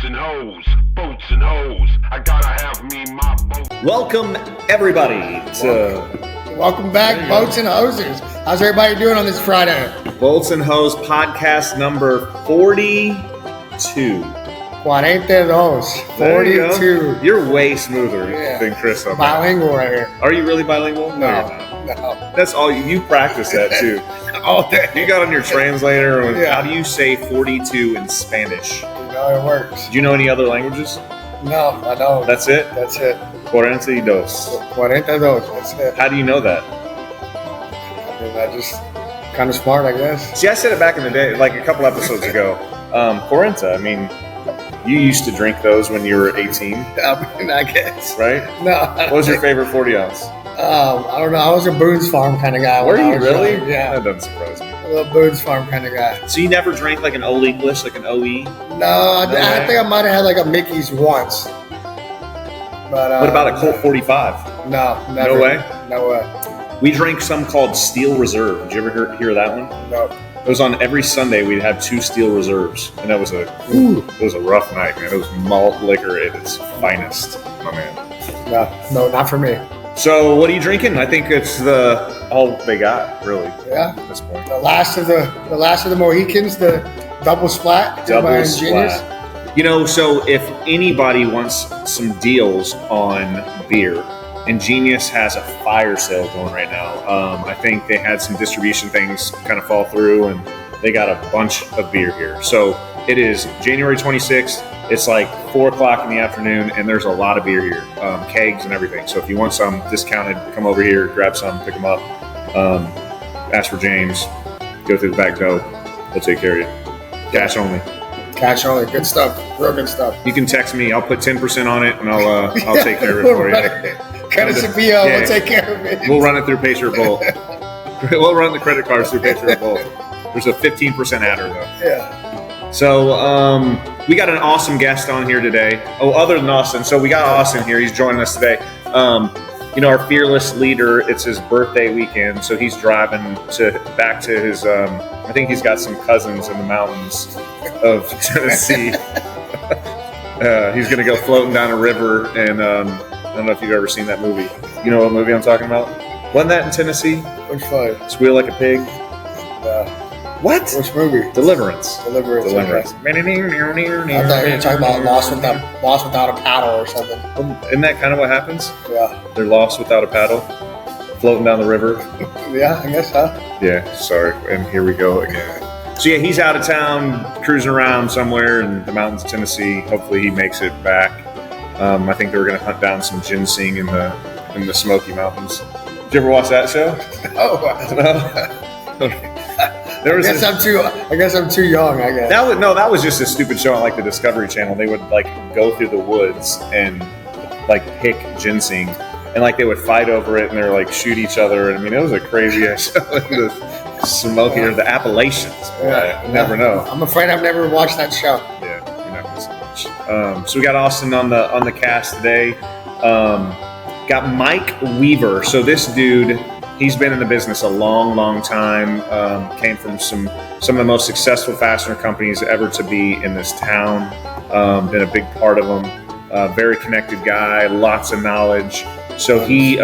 and hoes, boats and hoes. I gotta have me my boat. Welcome everybody to Welcome back, Boats and Hosers. How's everybody doing on this Friday? Bolts and Hose podcast number 42. 42. 42. You're way smoother than Chris on that. Bilingual right here. Are you really bilingual? No. That's all you practice that too. All day. You got on your translator. Yeah. How do you say 42 in Spanish? You know it works. Do you know any other languages? No, I don't. That's it? That's it. 42. 42. That's it. How do you know that? I mean, I just kind of smart, I guess. See, I said it back in the day, like a couple episodes ago. 40, I mean, you used to drink those when you were 18, I mean, I guess. right? No. What was your favorite 40 ounce? I don't know. I was a Boone's Farm kind of guy. Were when I you was really? young. Yeah. That doesn't surprise me. A little Boone's Farm kind of guy. So you never drank like an Old English, like an OE? No, I think I might have had like a Mickey's once. But What about a Colt 45? No, never. No way? No way. We drank some called Steel Reserve. Did you ever hear of that one? No. It was on every Sunday. We'd have 2 Steel Reserves, and it was a rough night, man. It was malt liquor at its finest, my man. No, not for me. So what are you drinking? I think it's all they got, really. Yeah. At this point. The last of the Mohicans, the double splat. Double splat. You know, so if anybody wants some deals on beer, Ingenious has a fire sale going right now. I think they had some distribution things kind of fall through, and they got a bunch of beer here. So it is January 26th. It's like 4 o'clock in the afternoon, and there's a lot of beer here, kegs and everything. So if you want some discounted, come over here, grab some, pick them up. Ask for James. Go through the back door. He'll take care of you. Cash only. Cash only. Good stuff. Real good stuff. You can text me. I'll put 10% on it, and I'll take care of it for you. Credit Sapio, we'll take care of it. We'll run it through Patriot Bolt. We'll run the credit cards through Patriot Bolt. There's a 15% adder, though. Yeah. So we got an awesome guest on here today. Oh, other than Austin. So we got Austin here. He's joining us today. Our fearless leader, it's his birthday weekend, so he's driving back to his, I think he's got some cousins in the mountains of Tennessee. He's going to go floating down a river, and I don't know if you've ever seen that movie. You know what movie I'm talking about? Wasn't that in Tennessee? Which one? Squeal Like a Pig? What? Which movie? Deliverance. Okay. I thought you were talking about Lost Without a Paddle or something. Isn't that kind of what happens? Yeah. They're lost without a paddle, floating down the river. Yeah, I guess so. Yeah, sorry. And here we go again. So yeah, he's out of town, cruising around somewhere in the mountains of Tennessee. Hopefully he makes it back. I think they were going to hunt down some ginseng in the Smoky Mountains. Did you ever watch that show? Oh, No. I guess I'm too young. I guess That was just a stupid show on like the Discovery Channel. They would like go through the woods and like pick ginseng, and like they would fight over it, and they're like shoot each other. And I mean, it was a crazy show in the Smoky or the Appalachians. Yeah, you never know. I'm afraid I've never watched that show. Yeah, you're not missing much. So we got Austin on the cast today. Got Mike Weaver. So this dude, he's been in the business a long time. Came from some of the most successful fastener companies ever to be in this town. Been a big part of them. Very connected guy, lots of knowledge. So he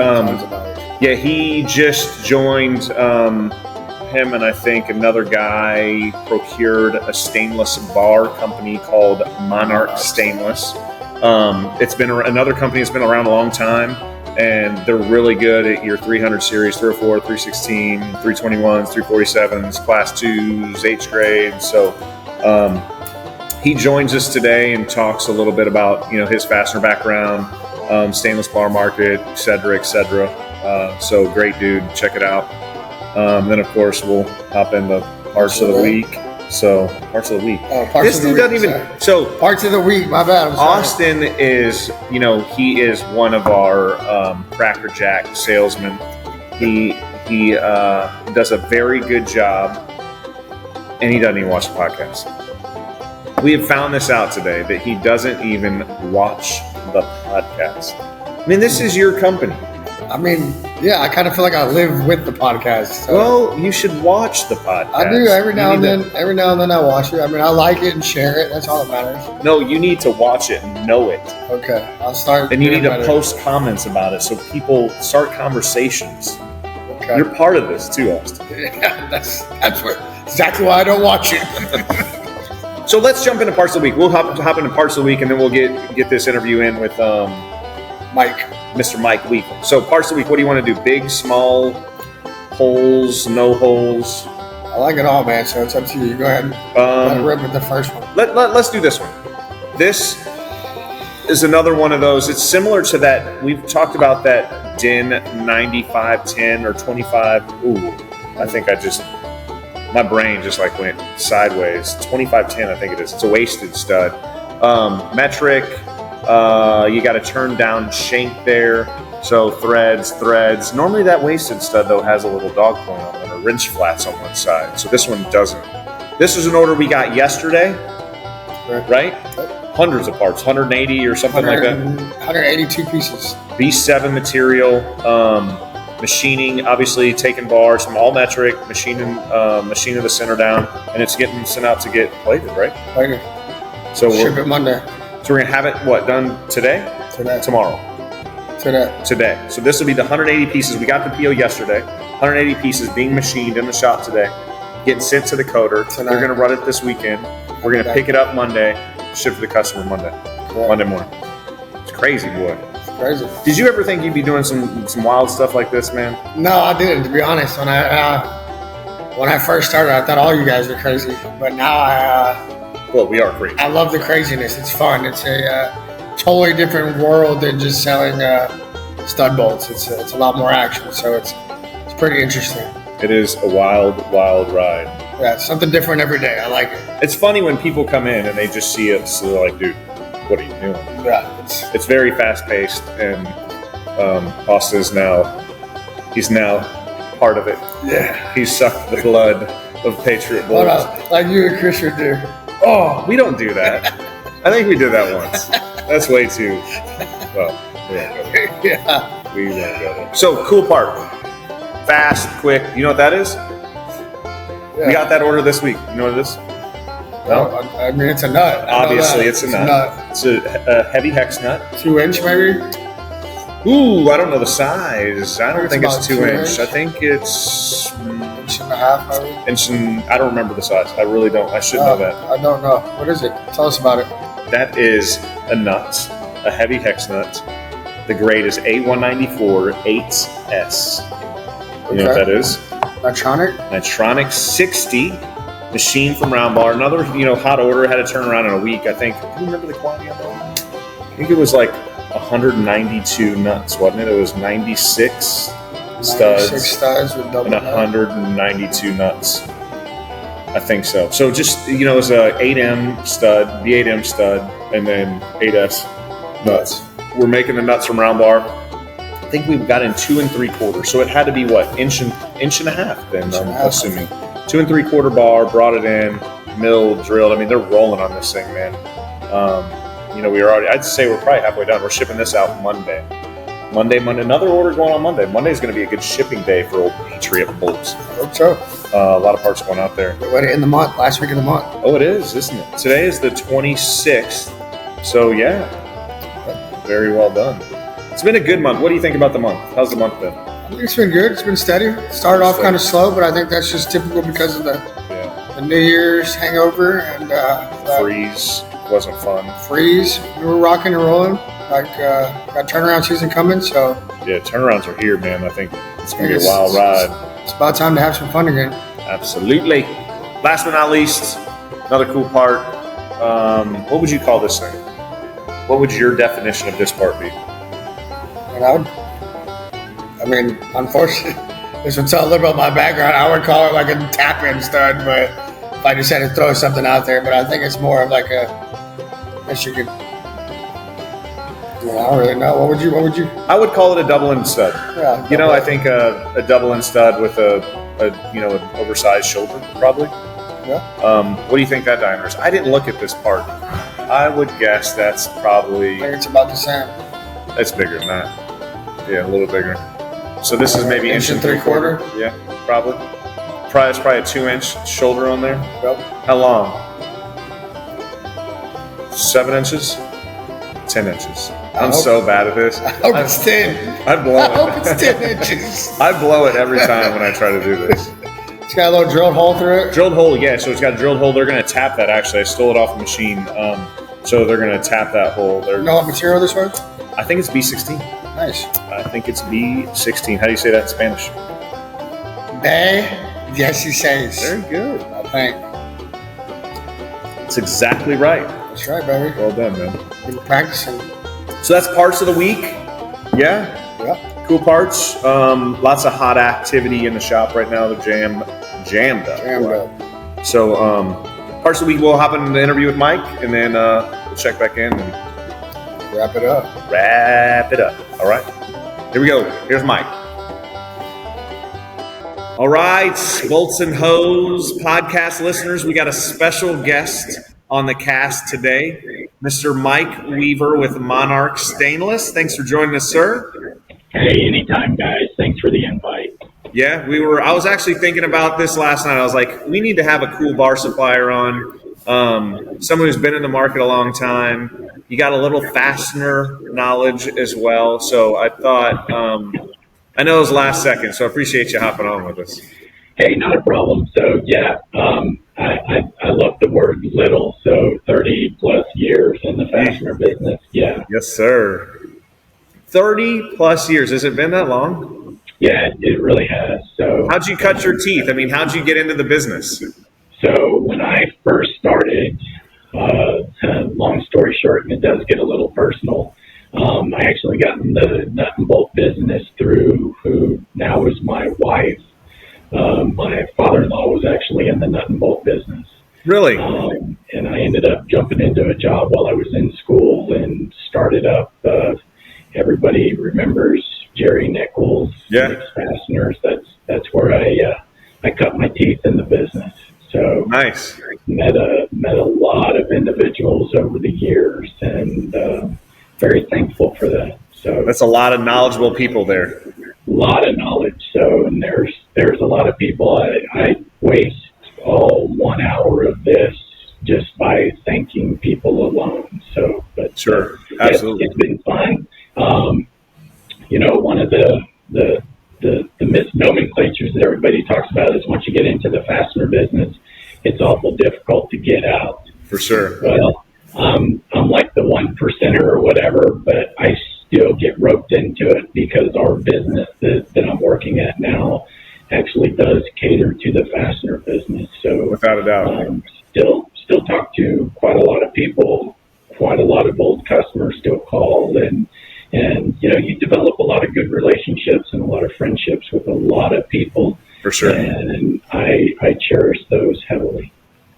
just joined. Him and I think another guy procured a stainless bar company called Monarch Stainless. It's been another company that's been around a long time, and they're really good at your 300 series, 304, 316, 321s, 347s, class 2s, H grade. So he joins us today and talks a little bit about his fastener background, stainless bar market, et cetera, et cetera. So great dude, check it out. Then of course we'll hop into parts of the week. So parts of the week. Parts of the week. My bad. Austin is, he is one of our Cracker Jack salesmen. He does a very good job, and he doesn't even watch the podcast. We have found this out today that he doesn't even watch the podcast. I mean, this is your company. I mean, yeah, I kind of feel like I live with the podcast. So. Well, you should watch the podcast. I do every now and then. Every now and then I watch it. I mean, I like it and share it. That's all that matters. No, you need to watch it and know it. Okay, I'll start. And you need to better. post comments about it so people start conversations. Okay. You're part of this too, Austin. Yeah, that's exactly why I don't watch it. So let's jump into parts of the week. We'll hop into parts of the week, and then we'll get this interview in with Mike. Mr. Mike Week. So parts of the week, what do you want to do? Big, small, holes, no holes? I like it all, man. So it's up to you. Go ahead. Let it rip with the first one. Let's do this one. This is another one of those. It's similar to that. We've talked about that DIN 9510 or 25. Ooh, I think my brain just like went sideways. 2510, I think it is. It's a wasted stud. Metric. You got a turn down shank there. So threads. Normally that wasted stud though has a little dog point on it or wrench flats on one side. So this one doesn't. This is an order we got yesterday, right? Hundreds of parts, 180 or something like that. 182 pieces. B7 material, machining, obviously taking bar, some all metric, machining the center down, and it's getting sent out to get plated, right? Later. So Ship it Monday. So we're gonna have it done today? Tomorrow. Today. So this will be the 180 pieces. We got the PO yesterday. 180 pieces being machined in the shop today, getting sent to the coder. Tonight. They're gonna run it this weekend. We're gonna pick it up Monday, ship to the customer Monday. Cool. Monday morning. It's crazy, boy. It's crazy. Did you ever think you'd be doing some wild stuff like this, man? No, I didn't. To be honest, when I first started, I thought all you guys were crazy. But now Well, we are crazy. I love the craziness. It's fun. It's a totally different world than just selling stud bolts. It's a lot more action. So it's pretty interesting. It is a wild ride. Yeah, it's something different every day. I like it. It's funny when people come in and they just see it, so they're like, dude, what are you doing? Yeah, It's very fast-paced, and Austin's he's now part of it. Yeah. He sucked the blood of Patriot Hold bolts. on, like you and Chris would do. Oh, we don't do that. I think we did that once. That's way too, well, we won't go there. Yeah. We won't go there. So, cool part. Fast, quick. You know what that is? Yeah. We got that order this week. You know what it is? No, I mean it's a nut. Obviously, it's a nut. It's a heavy hex nut. 2 inch maybe. Ooh, I don't know the size. I don't think it's about 2 2 inch. inch. I think it's Inch and a half maybe. inch and I don't remember the size. I really don't. I should know that. I don't know. What is it? Tell us about it. That is a nut, a heavy hex nut. The grade is A194 8S. You know what that is? Electronic? Nitronic 60, machine from Round Bar. Another, hot order, had to turn around in a week. I think. Do you remember the quantity on that one? I think it was like 192 nuts, wasn't it? It was 96 studs, 96 studs with double and 192 nuts. I think so. So just, it was a 8M stud, the 8M stud, and then 8S nuts. We're making the nuts from Round Bar. I think we got in 2 3/4. So it had to be what, inch and a half then, I'm assuming. 2 3/4 bar, brought it in, milled, drilled. I mean, they're rolling on this thing, man. I'd say we're probably halfway done. We're shipping this out Monday. Monday. Another order going on Monday. Monday's going to be a good shipping day for old Patriot bolts. I hope so. A lot of parts going out there. We're in the month, last week of the month. Oh, it is, isn't it? Today is the 26th. So, yeah. Very well done. It's been a good month. What do you think about the month? How's the month been? I think it's been good. It's been steady. Started off kind of slow, but I think that's just typical because of the New Year's hangover and freeze wasn't fun. Freeze. We were rocking and rolling. Got turnaround season coming, so yeah, turnarounds are here, man. I think it's gonna be a wild ride. It's about time to have some fun again. Absolutely. Last but not least, another cool part. What would you call this thing? What would your definition of this part be? Unfortunately, this would tell a little about my background. I would call it like a tap-in stud, but if I just had to throw something out there, but I think it's more of like I don't really know. What would you? I would call it a double-end stud. Yeah. I think a double-end stud with an oversized shoulder, probably. Yeah. What do you think that diameter is? I didn't look at this part. I would guess that's probably. I think it's about the same. It's bigger than that. Yeah, a little bigger. So this is maybe inch and 3/4. Yeah, probably. It's probably a 2-inch shoulder on there. Yep. How long? 7 inches? 10 inches. I'm so bad at this. I hope it's 10. I blow it. I hope it's 10 inches. I blow it every time when I try to do this. It's got a little drilled hole through it. Drilled hole, yeah. So it's got a drilled hole. They're going to tap that, actually. I stole it off the machine. So they're going to tap that hole. You know what material this was? I think it's B16. Nice. I think it's B16. How do you say that in Spanish? Yes, he says. Very good. I think. That's exactly right. That's right, baby. Well done, man. Been practicing. So that's parts of the week. Yeah. Yep. Cool parts. Lots of hot activity in the shop right now. They're jammed up. So parts of the week, we'll hop in the interview with Mike, and then we'll check back in and Wrap it up. All right. Here we go. Here's Mike. All right, Bolts and Hose podcast listeners, we got a special guest on the cast today, Mr. Mike Weaver with Monarch Stainless. Thanks for joining us, sir. Hey, anytime, guys. Thanks for the invite. Yeah, I was actually thinking about this last night. I was like, we need to have a cool bar supplier on, someone who's been in the market a long time. You got a little fastener knowledge as well. So I thought, I know it was last second, so I appreciate you hopping on with us. Hey, not a problem. So, yeah, I love the word little. So 30 plus years in the fastener business. Yeah. Yes, sir. 30 plus years. Has it been that long? Yeah, it really has. So how'd you cut your teeth? I mean, how'd you get into the business? So when I first started, long story short, and it does get a little personal, I actually got in the nut and bolt business through who now is my wife. My father-in-law was actually in the nut and bolt business. Really? And I ended up jumping into a job while I was in school and started up. Everybody remembers Jerry Nichols, yeah. Fasteners. That's where I cut my teeth in the business. So nice. Met a lot of individuals over the years, and very thankful for that. So that's a lot of knowledgeable people there. A lot of knowledge. So, and there's a lot of people. I waste 1 hour of this just by thanking people alone. So, but sure, absolutely, it's been fun. One of the misnomenclatures that everybody talks about is once you get into the fastener business, it's awful difficult to get out. For sure. Well, I'm like the 1% or whatever, but I still get roped into it because our business that I'm working at now actually does cater to the fastener business. So without a doubt, still talk to quite a lot of people, quite a lot of old customers still call, and you develop a lot of good relationships and a lot of friendships with a lot of people. For sure. And I cherish those heavily.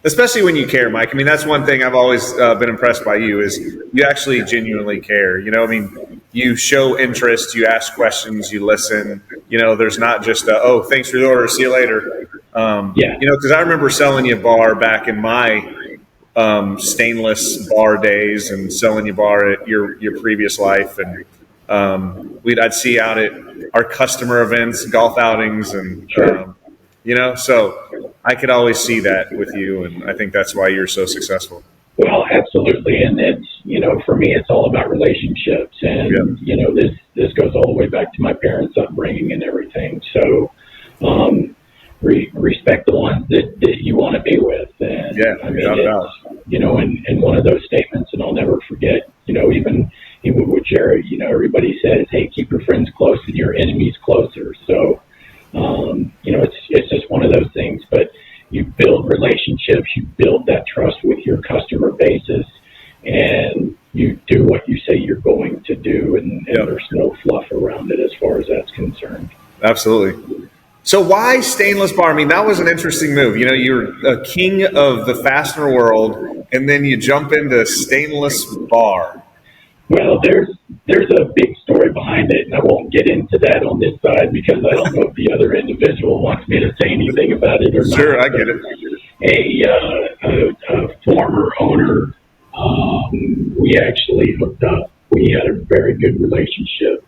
Especially when you care, Mike. I mean, that's one thing I've always been impressed by you is you actually genuinely care. You show interest, you ask questions, you listen. There's not just thanks for the order, see you later. Because I remember selling you a bar back in my stainless bar days and selling you bar at your previous life. And I'd see you out at our customer events, golf outings, and sure. So I could always see that with you, and I think that's why you're so successful. Well, absolutely, and it's for me, it's all about relationships, and this goes all the way back to my parents' upbringing and everything. So, respect the ones that you want to be with, and and one of those statements, and I'll never forget. Even with Jerry, everybody says, "Hey, keep your friends close and your enemies closer." So. It's just one of those things, but you build relationships, you build that trust with your customer basis, and you do what you say you're going to do, and there's no fluff around it as far as that's concerned. Absolutely. So why stainless bar? I mean, that was an interesting move. You're a king of the fastener world, and then you jump into stainless bar. Well, there's a big story behind it, and I won't get into that on this side because I don't know if the other individual wants me to say anything about it or not. Sure, I get it. A former owner, we actually hooked up. We had a very good relationship.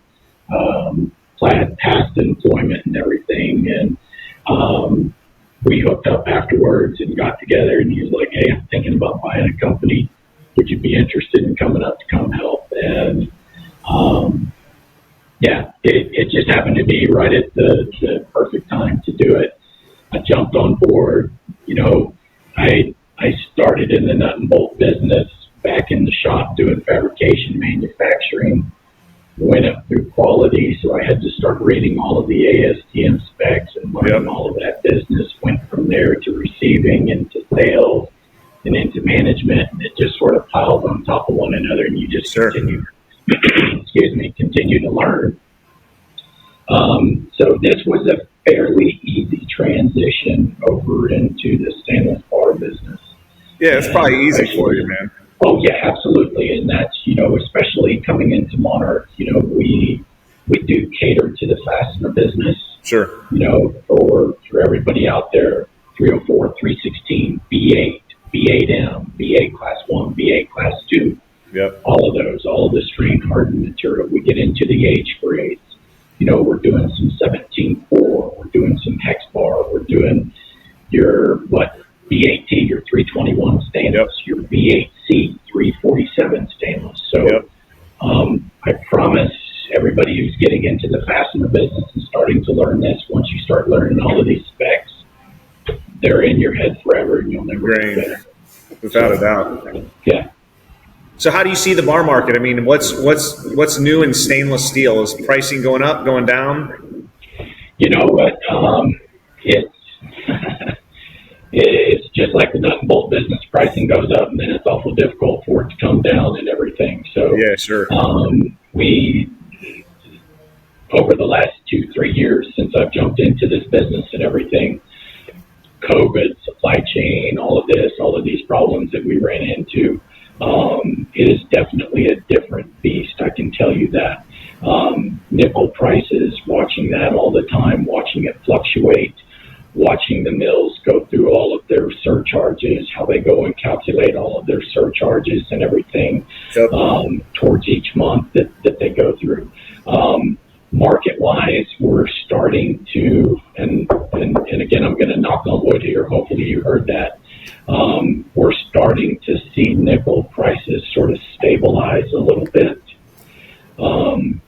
past employment and everything. And we hooked up afterwards and got together, and he was like, "Hey, I'm thinking about buying a company. Would you be interested in coming up to come help?" And yeah, it just happened to be right at the perfect time to do it. I jumped on board. You know, I started in the nut and bolt business back in the shop doing fabrication, manufacturing. Went up through quality, so I had to start reading all of the ASTM specs and learning all of that business. Went from there to receiving, into sales, and into management, and it just sort of piled on top of one another, and you just continue, continue to learn. So this was a fairly easy transition over into the stainless bar business. Yeah, it's probably easy for you, man. Oh yeah, absolutely, and that's, you know, especially coming into Monarch, you know, we do cater to the fastener business. Sure. You know, for everybody out there, 304, 316, B8, B8M, B8 Class 1, B8 Class 2. Yep. All of the strain hardened material. We get into the age grades. You know, we're doing some 17.4, we're doing some hex bar, we're doing your B8T, your 321 stainless, your B8C 347 stainless. So I promise everybody who's getting into the fastener business and starting to learn this, once you start learning all of these specs, they're in your head forever, and you'll never get better. Without a doubt. Yeah. So how do you see the bar market? I mean, what's new in stainless steel? Is pricing going up, going down? You know what? It's just like the nut and bolt business. Pricing goes up, and then it's awful difficult for it to come down and everything. So yeah, sure. We, over the last 2-3 years since I've jumped into this business and everything, COVID, supply chain, all of these problems that we ran into, it is definitely a different beast. I can tell you that. Nickel prices, watching that all the time, watching it fluctuate, watching the mills go through all of their surcharges, how they go and calculate all of their surcharges and everything towards each month that they go through. Market-wise, we're starting to, and again, I'm going to knock on wood here. Hopefully you heard that. We're starting to see nickel prices sort of stabilize a little bit.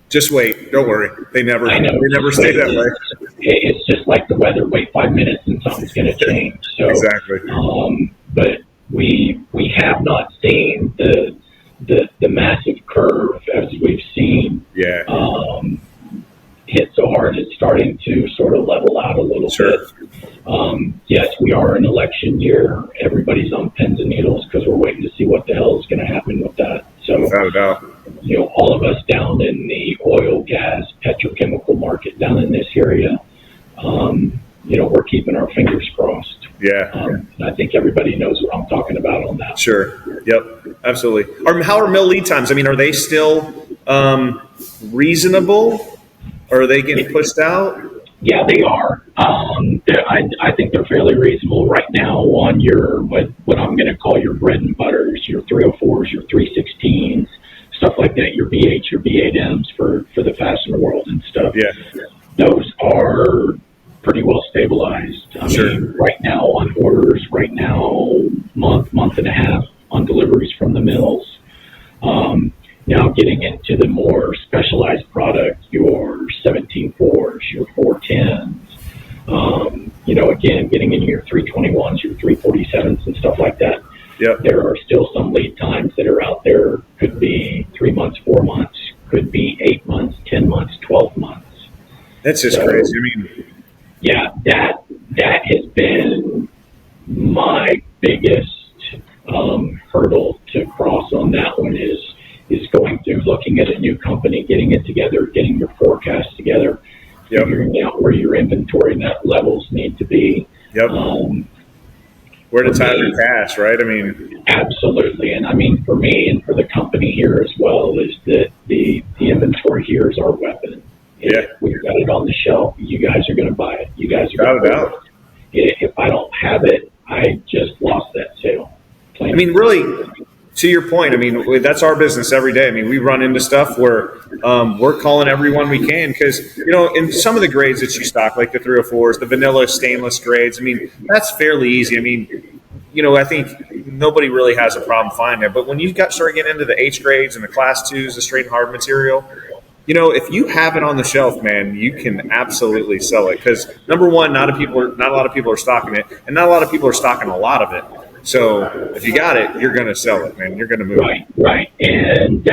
Just wait. Don't worry. They never stay that way. It's just like the weather. Wait 5 minutes and something's going to change. So, exactly. But we have not seen the massive curve as we've seen. Yeah. Hit so hard, it's starting to sort of level out a little bit. Yes, we are in election year. Everybody's on pins and needles because we're waiting to see what the hell is going to happen with that. So, without a doubt, you know, all of us down in the oil, gas, petrochemical market down in this area, you know, we're keeping our fingers crossed. Yeah. And I think everybody knows what I'm talking about on that. Sure. Yep. Absolutely. How are mill lead times? I mean, are they still reasonable? Or are they getting pushed out? Yeah, they are. I think they're fairly reasonable right now on your what I'm going to call your bread and butters, your 304s, your 316s, stuff like that, your B8s, your B8Ms for the fastener world and stuff. Yeah. Those are pretty well stabilized. I mean, right now on orders, right now, month and a half on deliveries from the mills. Now getting into the more specialized product, your 17.4s, your 410s, you know, again, getting into your 321s, your 347s and stuff like that. Yep. There are still some lead times that are out there. Could be 3 months, 4 months, could be 8 months, 10 months, 12 months. That's just crazy. I mean, yeah, that has been my biggest hurdle to cross on that one is going through looking at a new company, getting it together, getting your forecast together, figuring out where your inventory net levels need to be. Yep. Where to tie your cash, right? I mean, absolutely. And I mean, for me and for the company here as well, is that the inventory here is our weapon. Yeah. If we've got it on the shelf, you guys are going to buy it. You guys are going to buy it. If I don't have it, I just lost that sale. I mean, really, to your point, I mean, that's our business every day. I mean, we run into stuff where we're calling everyone we can because, in some of the grades that you stock, like the 304s, the vanilla stainless grades, I mean, that's fairly easy. I mean, I think nobody really has a problem finding it. But when you start getting into the H grades and the class 2s, the straight and hard material, if you have it on the shelf, man, you can absolutely sell it because, number one, not a lot of people are stocking it, and not a lot of people are stocking a lot of it. So if you got it, you're going to sell it, man. You're going to move it. Right. And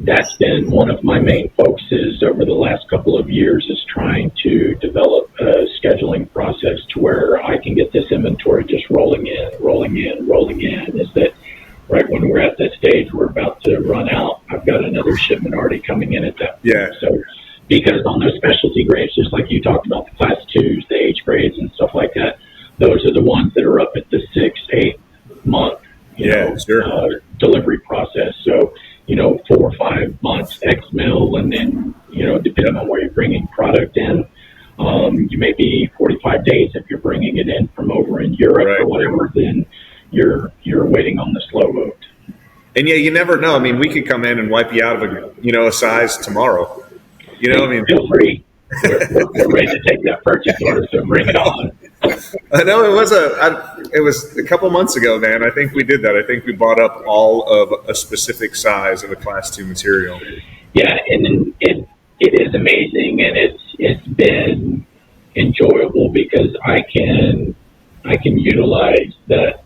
that's been one of my main focuses over the last couple of years is trying to develop a scheduling process to where I can get this inventory just rolling in. Is that right when we're at that stage, we're about to run out. I've got another shipment already coming in at that point. Yeah. So because on those specialty grades, just like you talked about, the class 2s, the H grades and stuff like that, those are the ones that are up at the 6-8 month delivery process. So 4 or 5 months X mill, and then depending on where you're bringing product in, you may be 45 days if you're bringing it in from over in Europe or whatever. Then you're waiting on the slow boat. And you never know. I mean, we could come in and wipe you out of a size tomorrow. I mean, feel free. We're ready to take that purchase order, so bring it on. I know it was a couple months ago, man. I think we did that. I think we bought up all of a specific size of a class 2 material. Yeah, and it is amazing, and it's been enjoyable because I can utilize that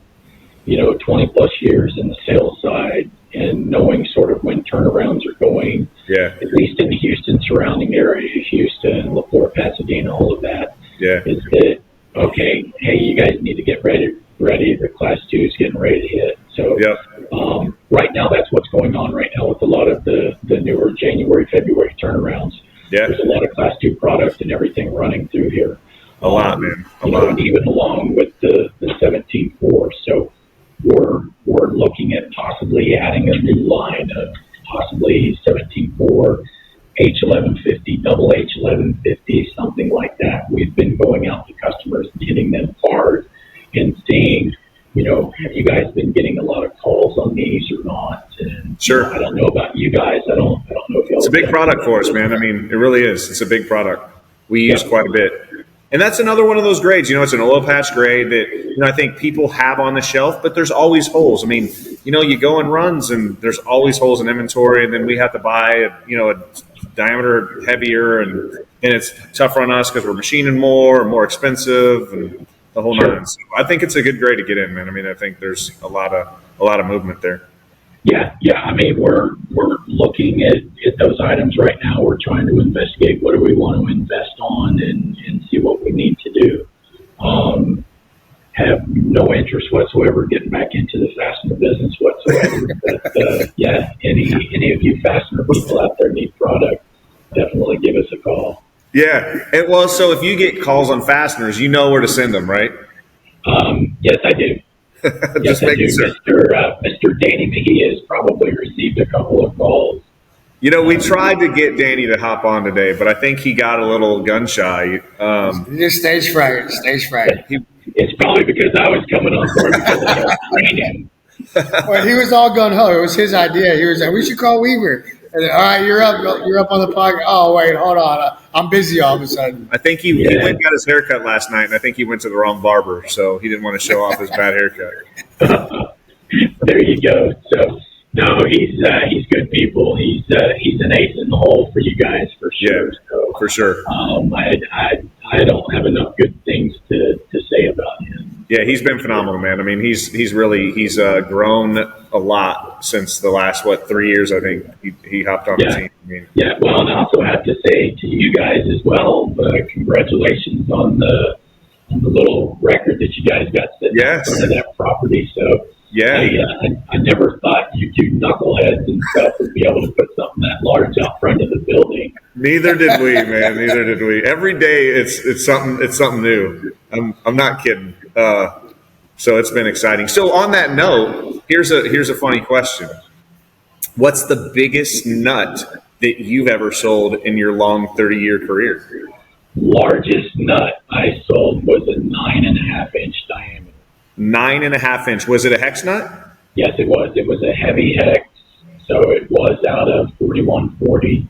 20 plus years in the sales side and knowing sort of when turnarounds are going. Yeah. At least in the Houston surrounding area, Houston, LaPorte, Pasadena, all of that. Yeah. Is that okay? Hey, you guys need to get ready. The class 2 is getting ready to hit. So right now, that's what's going on right now with a lot of the newer January, February turnarounds. Yeah. There's a lot of class 2 product and everything running through here. A lot, man. A lot. And even along with the 17.4. So we're looking at possibly adding a new line of possibly 17.4, H1150, double H1150, something like that. We've been going out to customers and hitting them hard and seeing, have you guys been getting a lot of calls on these or not? And sure. I don't know about you guys. I don't know if y'all. It's a big product for us, man. I mean, it really is. It's a big product. We use quite a bit. And that's another one of those grades. It's an oil patch grade that, I think people have on the shelf, but there's always holes. I mean, you go in runs and there's always holes in inventory, and then we have to buy, a diameter heavier, and it's tougher on us because we're machining more expensive, and the whole nine. So I think it's a good grade to get in, man. I mean, I think there's a lot of movement there. Yeah. I mean, we're looking at those items right now. We're trying to investigate what do we want to invest on and see what we need to do. Have no interest whatsoever getting back into the fastener business whatsoever. But any of you fastener people out there need product, definitely give us a call. Yeah. And so if you get calls on fasteners, you know where to send them, right? Yes, I do. Just making sure. Mr. Danny McGee has probably received a couple of calls. We tried to get Danny to hop on today, but I think he got a little gun shy. Just stage fright. It's probably because I was coming on board because I was training. Well, he was all gun ho. It was his idea. He was like, "We should call Weaver." And then, all right, you're up on the podcast. Oh, wait, hold on. I'm busy all of a sudden. I think he went and got his haircut last night, and I think he went to the wrong barber, so he didn't want to show off his bad haircut. There you go. So, no, he's good people. He's an ace in the hole for you guys for sure. Yeah, so, for sure. I don't have enough good things to say about him. Yeah, he's been phenomenal, man. I mean, he's grown a lot since the last 3 years. I think he hopped on the team. I mean, well, and I also have to say to you guys as well, congratulations on the little record that you guys got sitting in front of that property. So I never thought you two knuckleheads and stuff would be able to put something that large out front of the building. Neither did we, man. Neither did we. Every day it's something new. I'm not kidding. So it's been exciting. So on that note, here's a funny question. What's the biggest nut that you've ever sold in your long 30-year career? Largest nut I sold was a 9.5 inch diameter. 9.5 inch. Was it a hex nut? Yes, it was. It was a heavy hex, so it was out of 4140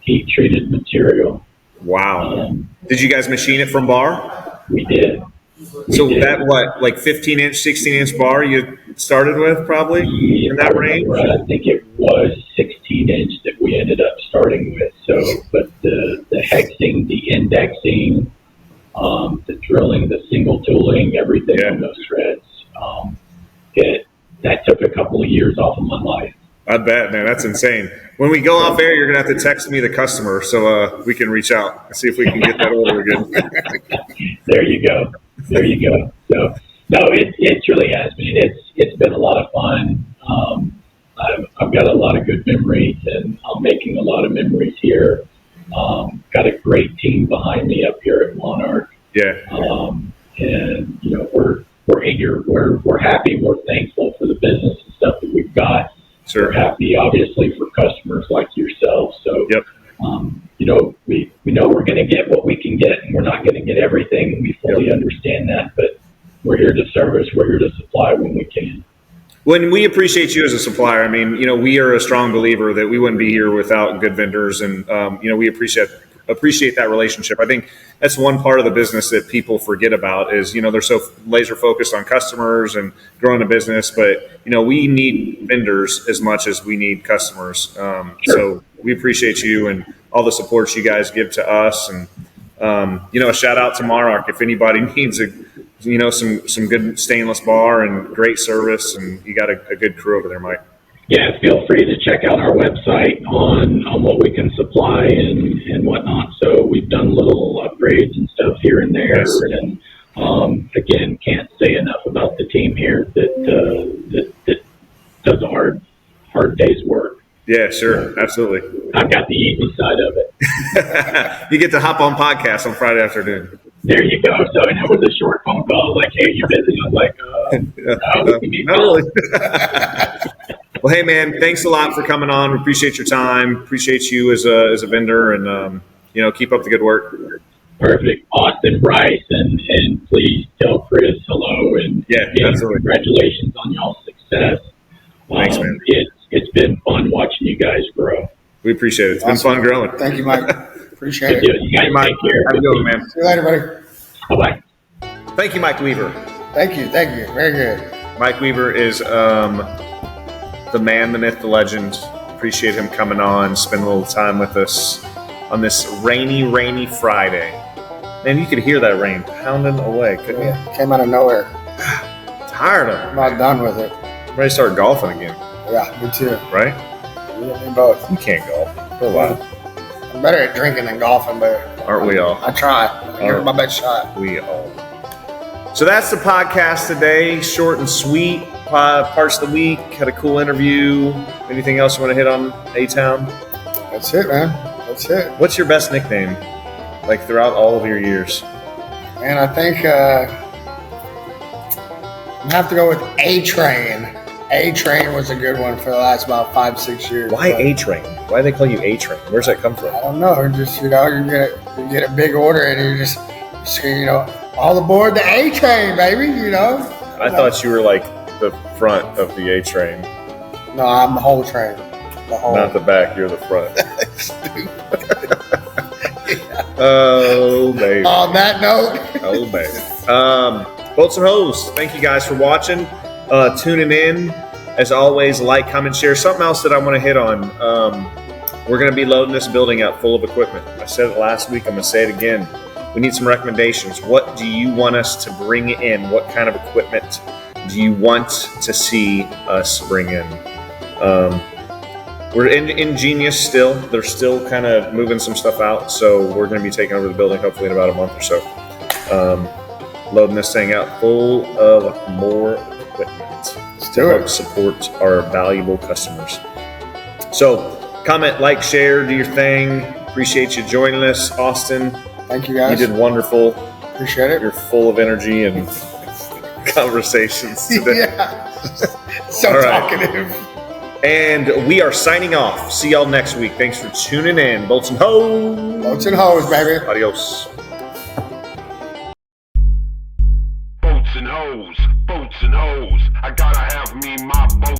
heat treated material. Wow. Did you guys machine it from bar? We did. So that what, like 15-inch, 16-inch bar you started with, probably in that range? Right. I think it was 16-inch that we ended up starting with. So, but the hexing, the indexing, the drilling, the single tooling, everything on those threads, that took a couple of years off of my life. I bet, man. That's insane. When we go off air, you're gonna have to text me the customer so we can reach out and see if we can get that order again. There you go. So no, it truly has been. It's been a lot of fun. I've got a lot of good memories, and I'm making a lot of memories here. Got a great team behind me up here at Monarch. Yeah. And we're eager, we're happy, we're thankful for the business and stuff that we've got. Sure. We're happy, obviously, for customers like yourselves. So, yep. We know we're going to get what we can get, and we're not going to get everything. We fully understand that, but we're here to service. We're here to supply when we can. When we appreciate you as a supplier, I mean, we are a strong believer that we wouldn't be here without good vendors, and we appreciate that relationship. I think that's one part of the business that people forget about is, they're so laser focused on customers and growing a business, but we need vendors as much as we need customers. So we appreciate you and all the support you guys give to us, and a shout out to Monarch if anybody needs some good stainless bar and great service, and you got a good crew over there, Mike. Yeah, feel free to check out our website on what we can supply and whatnot. So we've done little upgrades and stuff here and there. Yes. And again, can't say enough about the team here that does a hard day's work. Yeah, sure. Absolutely. I've got the easy side of it. You get to hop on podcasts on Friday afternoon. There you go. So it was a short phone call. Like, hey, you busy? I was like, not really. Well, hey, man, thanks a lot for coming on. We appreciate your time. Appreciate you as a vendor, and keep up the good work. Perfect. Austin, Bryce, and please tell Chris hello, and absolutely. Congratulations on y'all's success. Thanks, man. It's been fun watching you guys grow. We appreciate it. It's been fun growing. Thank you, Mike. Appreciate it. You guys take care. Have a good one, man. See you later, buddy. Bye-bye. Thank you, Mike Weaver. Thank you. Very good. Mike Weaver is the man, the myth, the legend. Appreciate him coming on, spending a little time with us on this rainy Friday. Man, you could hear that rain pounding away, couldn't you? Came out of nowhere. Tired of it. I'm not done with it. Ready to start golfing again. Yeah, me too. Right? Me both. You can't golf. For a while. I'm better at drinking than golfing, but aren't we all? I try. I give it my best shot. We all. So that's the podcast today. Short and sweet. Parts of the week. Had a cool interview. Anything else you want to hit on A-Town? That's it, man. That's it. What's your best nickname? Like throughout all of your years? And I think I have to go with A-Train. A-Train was a good one for the last about 5-6 years. Why A-Train? Why do they call you A-Train? Where's that come from? I don't know. Just, you get a big order and you just all aboard the A-Train, baby, I thought you were like the front of the A-Train. No, I'm the whole train. The whole. Not the back, you're the front. Oh, baby. On that note. Oh, baby. Bolts and Hose, thank you guys for watching, tuning in. As always, like, comment, share. Something else that I want to hit on. We're going to be loading this building up full of equipment. I said it last week. I'm going to say it again. We need some recommendations. What do you want us to bring in? What kind of equipment do you want to see us bring in? We're ingenious still. They're still kind of moving some stuff out. So we're going to be taking over the building hopefully in about a month or so. Loading this thing out full of more equipment to help support our valuable customers. So comment, like, share, do your thing. Appreciate you joining us, Austin. Thank you, guys. You did wonderful. Appreciate it. You're full of energy and conversations today. Yeah. So all right. talkative. And we are signing off. See y'all next week. Thanks for tuning in. Bolts and Hose. Bolts and Hose, baby. Adios.